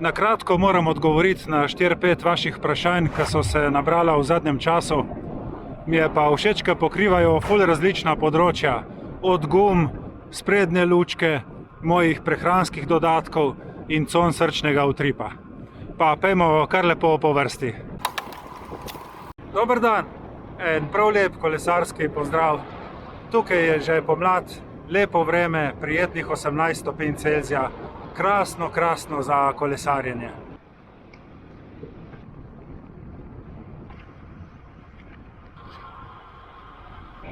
Na kratko moram odgovoriti na 4-5 vaših vprašanj, ki so se nabrala v zadnjem času. Mi je pa všeč, ker pokrivajo ful različna področja, od gum, sprednje lučke, mojih prehranskih dodatkov in con srčnega utripa. Pa pejmo kar lepo po vrsti. Dober dan, en prav lep kolesarski pozdrav. Tukaj je že pomlad, lepo vreme, prijetnih 18 stopinj Celzija. Krasno, krasno za kolesarjenje.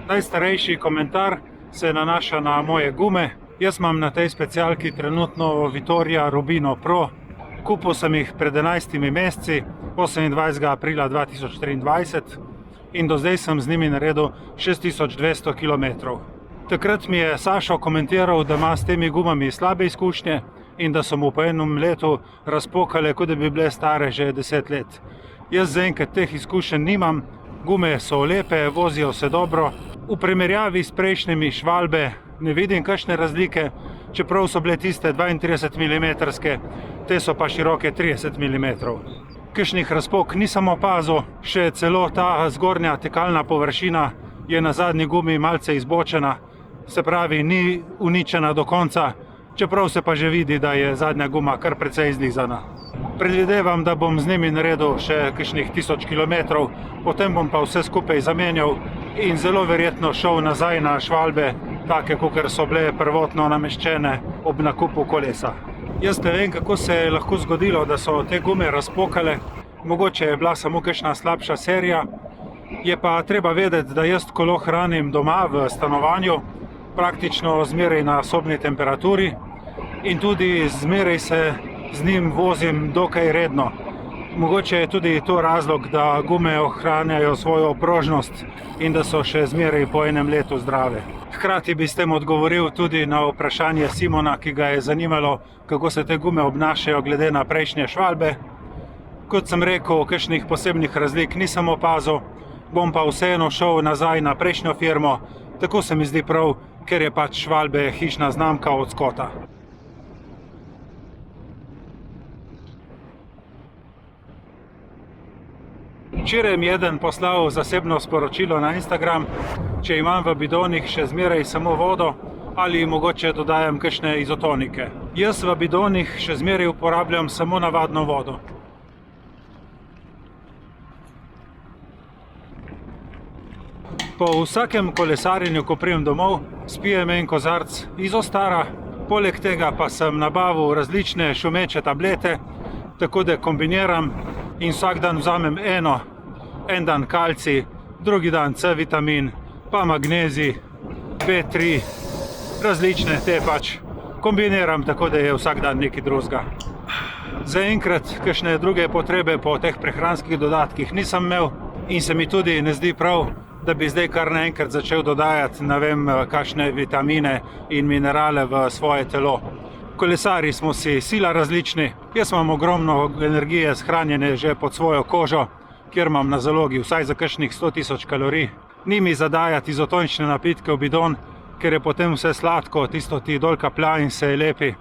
Najstarejši komentar se nanaša na moje gume. Jaz imam na tej specialki trenutno Vittoria Rubino Pro. Kupil sem jih pred 11 meseci, 28. aprila 2023 in do zdaj sem z njimi naredil 6200 km. Takrat mi je Sašo komentiral, da ima s temi gumami slabe izkušnje in da so mu po enem letu razpokale, kot da bi bile stare že 10 let. Jaz zaenkrat teh izkušenj nimam, gume so lepe, vozijo se dobro. V primerjavi s prejšnjimi Schwalbe ne vidim kakšne razlike, čeprav so bile tiste 32 mm, te so pa široke 30 mm. Kakšnih razpok nisem opazil, še celo ta zgornja tekalna površina je na zadnji gumi malce izbočena, se pravi ni uničena do konca, čeprav se pa že vidi, da je zadnja guma kar precej izlizana. Predvidevam, da bom z njimi naredil še kakšnih 1000 km, potem bom pa vse skupaj zamenjal in zelo verjetno šel nazaj na Schwalbe, take, kakor so bile prvotno nameščene ob nakupu kolesa. Jaz ne vem, kako se je lahko zgodilo, da so te gume razpokale, mogoče je bila samo kakšna slabša serija. Je pa treba vedeti, da jaz kolo hranim doma v stanovanju, praktično zmeraj na sobni temperaturi in tudi zmeraj se z njim vozim dokaj redno. Mogoče je tudi to razlog, da gume ohranjajo svojo prožnost in da so še zmeraj po enem letu zdrave. Hkrati bi s tem odgovoril tudi na vprašanje Simona, ki ga je zanimalo, kako se te gume obnašajo glede na prejšnje Schwalbe. Kot sem rekel, kakšnih posebnih razlik nisem opazil, bom pa vseeno šel nazaj na prejšnjo firmo, tako se mi zdi prav, ker je pač Schwalbe hišna znamka od Scotta. Včeraj mi eden poslal zasebno sporočilo na Instagram, če imam v bidonih še zmeraj samo vodo ali mogoče dodajam kakšne izotonike. Jaz v bidonih še zmeraj uporabljam samo navadno vodo. Po vsakem kolesarjenju, ko pridem domov, spijem en kozarc Izostara, poleg tega pa sem nabavil različne šumeče tablete, tako da kombiniram in vsak dan vzamem en dan kalcij, drugi dan C vitamin, pa magnezij, B3, različne te pač kombiniram, tako da je vsak dan nekaj drugega. Zaenkrat kakšne druge potrebe po teh prehranskih dodatkih nisem imel in se mi tudi ne zdi prav, da bi zdaj kar naenkrat začel dodajati ne vem kakšne vitamine in minerale v svoje telo. Kolesarji smo si sila različni, jaz imam ogromno energije shranjene že pod svojo kožo, kjer imam na zalogi vsaj za kakšnih 100 000 kalorij. Ni mi zadajati izotonične napitke v bidon, ker je potem vse sladko, tisto ti dol kaplja in se lepi.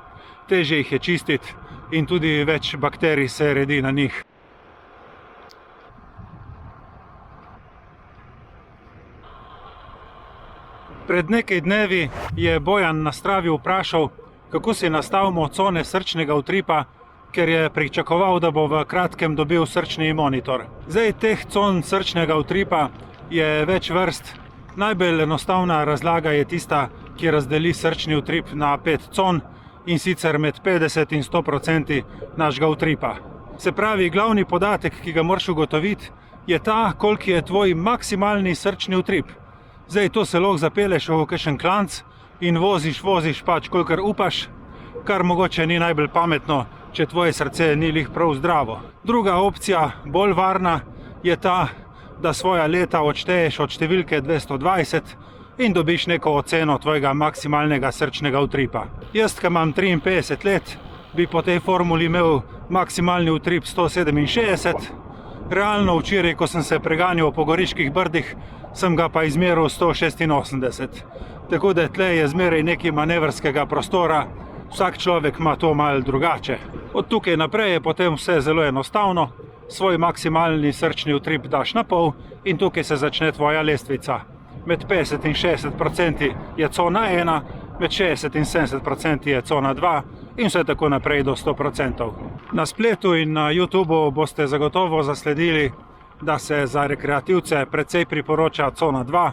Težje jih je čistiti in tudi več bakterij se redi na njih. Pred nekaj dnevi je Bojan na Stravi vprašal, kako si nastavimo cone srčnega utripa, ker je pričakoval, da bo v kratkem dobil srčni monitor. Zdaj teh con srčnega utripa je več vrst. Najbolj enostavna razlaga je tista, ki razdeli srčni utrip na 5 con in sicer med 50 in 100% našega utripa. Se pravi, glavni podatek, ki ga moraš ugotoviti, je ta, koliko je tvoj maksimalni srčni utrip. Zdaj to se lahko zapeleš v kakšen klanc in voziš pač, kolikor upaš, kar mogoče ni najbolj pametno, če tvoje srce ni lih prav zdravo. Druga opcija, bolj varna, je ta, da svoja leta odšteješ od številke 220 in dobiš neko oceno tvojega maksimalnega srčnega utripa. Jaz, ki imam 53 let, bi po tej formuli imel maksimalni utrip 167. Realno včeraj, ko sem se preganjal po Goriških brdih, sem ga pa izmeril 186. Tako da tle je zmeraj nekaj manevrskega prostora, Vsak človek ima to malo drugače. Od tukaj naprej je potem vse zelo enostavno. Svoj maksimalni srčni utrip daš na pol in tukaj se začne tvoja lestvica. Med 50 in 60% je cona 1, med 60 in 70% je cona 2 in vse tako naprej do 100%. Na spletu in na YouTubeu boste zagotovo zasledili, da se za rekreativce precej priporoča cona 2.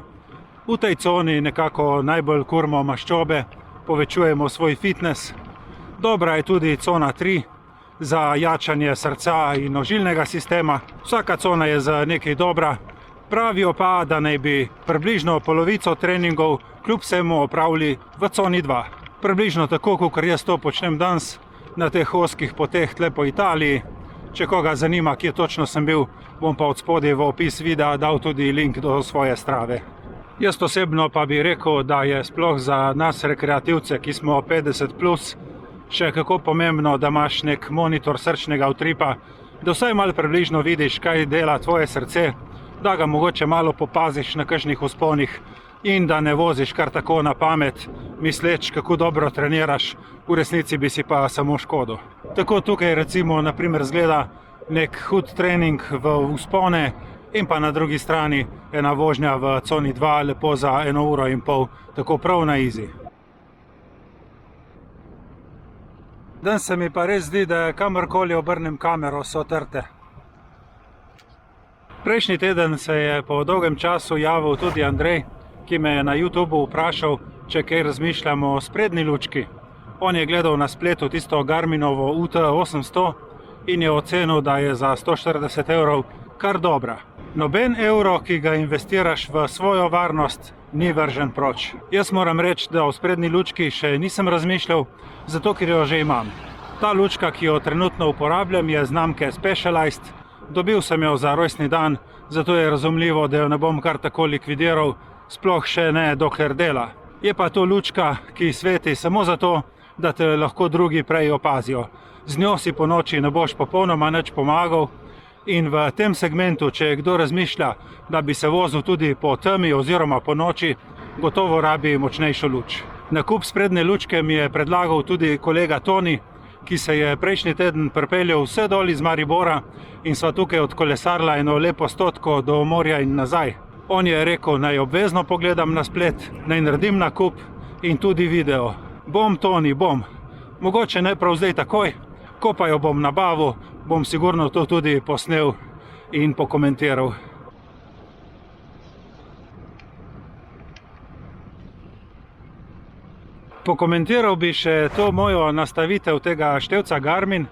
V tej coni nekako najbolj kurimo maščobe, povečujemo svoj fitness. Dobra je tudi cona 3 za jačanje srca in ožilnega sistema. Vsaka cona je za nekaj dobra. Pravijo pa, da naj bi približno polovico treningov kljub vsemu opravili v coni 2. Približno tako, kot jaz to počnem danes na teh ozkih poteh tle po Italiji. Če koga zanima, kje točno sem bil, bom pa od spodaj v opis videa dal tudi link do svoje Strave. Jaz osebno pa bi rekel, da je sploh za nas rekreativce, ki smo 50+, še kako pomembno, da imaš nek monitor srčnega utripa, da vsaj malo približno vidiš, kaj dela tvoje srce, da ga mogoče malo popaziš na kakšnih vzponih in da ne voziš kar tako na pamet, misleč, kako dobro treniraš, v resnici bi si pa samo škodil. Tako tukaj recimo naprimer zgleda nek hud trening v vzpone in pa na drugi strani ena vožnja v coni 2 lepo za 1,5 ure, tako prav na easy. Danes se mi pa res zdi, da kamorkoli obrnem kamero, so trte. Prejšnji teden se je po dolgem času javil tudi Andrej, ki me je na YouTubeu vprašal, če kaj razmišljamo o sprednji lučki. On je gledal na spletu tisto Garminovo UT800 in je ocenil, da je za 140 evrov kar dobra. Noben evro, ki ga investiraš v svojo varnost, ni vržen proč. Jaz moram reči, da o sprednji lučki še nisem razmišljal, zato ker jo že imam. Ta lučka, ki jo trenutno uporabljam, je znamke Specialized. Dobil sem jo za rojstni dan, zato je razumljivo, da jo ne bom kar tako likvidiral, sploh še ne dokler dela. Je pa to lučka, ki sveti samo zato, da te lahko drugi prej opazijo. Z njo si po noči ne boš popolnoma nič pomagal in v tem segmentu, če kdo razmišlja, da bi se vozil tudi po temi oziroma po noči, gotovo rabi močnejšo luč. Nakup sprednje lučke mi je predlagal tudi kolega Toni, ki se je prejšnji teden pripeljal vse dol iz Maribora in sva tukaj odkolesarila eno lepo stotko do morja in nazaj. On je rekel, naj obvezno pogledam na splet, naj naredim nakup in tudi video. Bom, Toni, bom. Mogoče ne prav zdaj takoj, ko pa jo bom nabavil, bom sigurno to tudi posnel in pokomentiral. Pokomentiral bi še to mojo nastavitev tega števca Garmin,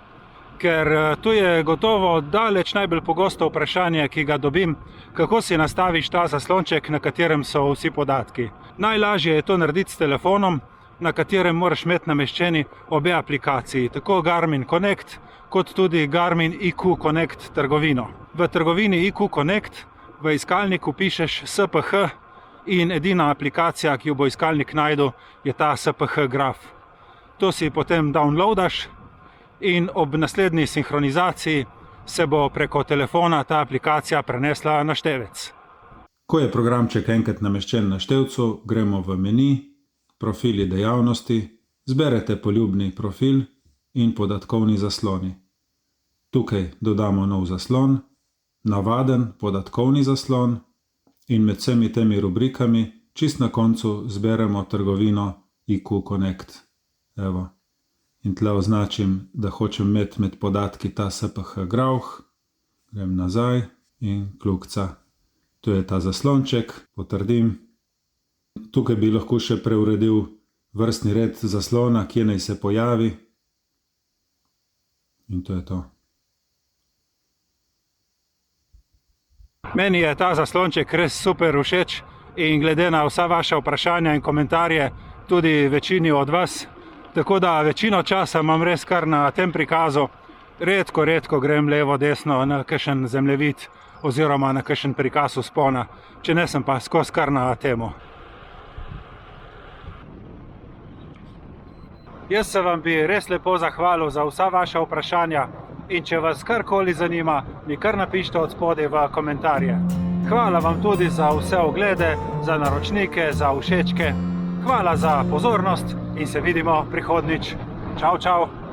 ker tu je gotovo daleč najbolj pogosto vprašanje, ki ga dobim, kako si nastaviš ta zaslonček, na katerem so vsi podatki. Najlažje je to narediti s telefonom, na katerem moraš imeti nameščeni obe aplikaciji, tako Garmin Connect, kot tudi Garmin IQ Connect trgovino. V trgovini IQ Connect v iskalniku pišeš SPH in edina aplikacija, ki jo bo iskalnik najdel, je ta SPH graf. To si potem downloadaš in ob naslednji sinhronizaciji se bo preko telefona ta aplikacija prenesla na števec. Ko je programček enkrat nameščen na števcu, gremo v meni, profili dejavnosti, zberete poljubni profil in podatkovni zasloni. Tukaj dodamo nov zaslon, navaden podatkovni zaslon in med vsemi temi rubrikami čist na koncu zberemo trgovino IQ Connect. Evo. In tle označim, da hočem imeti med podatki ta SPH graf, grem nazaj in kljukca. Tu je ta zaslonček, potrdim. Tukaj bi lahko še preuredil vrstni red zaslona, kje naj se pojavi. In to je to. Meni je ta zaslonček res super všeč in glede na vsa vaša vprašanja in komentarje, tudi večini od vas. Tako da večino časa imam res kar na tem prikazu. Redko grem levo, desno na kakšen zemljevid oziroma na kakšen prikaz vzpona, če ne sem pa skozi kar na temo. Jaz se vam bi res lepo zahvalil za vsa vaša vprašanja in če vas karkoli zanima, mi kar napišite od spodaj v komentarje. Hvala vam tudi za vse oglede, za naročnike, za všečke. Hvala za pozornost in se vidimo prihodnjič. Čau, čau.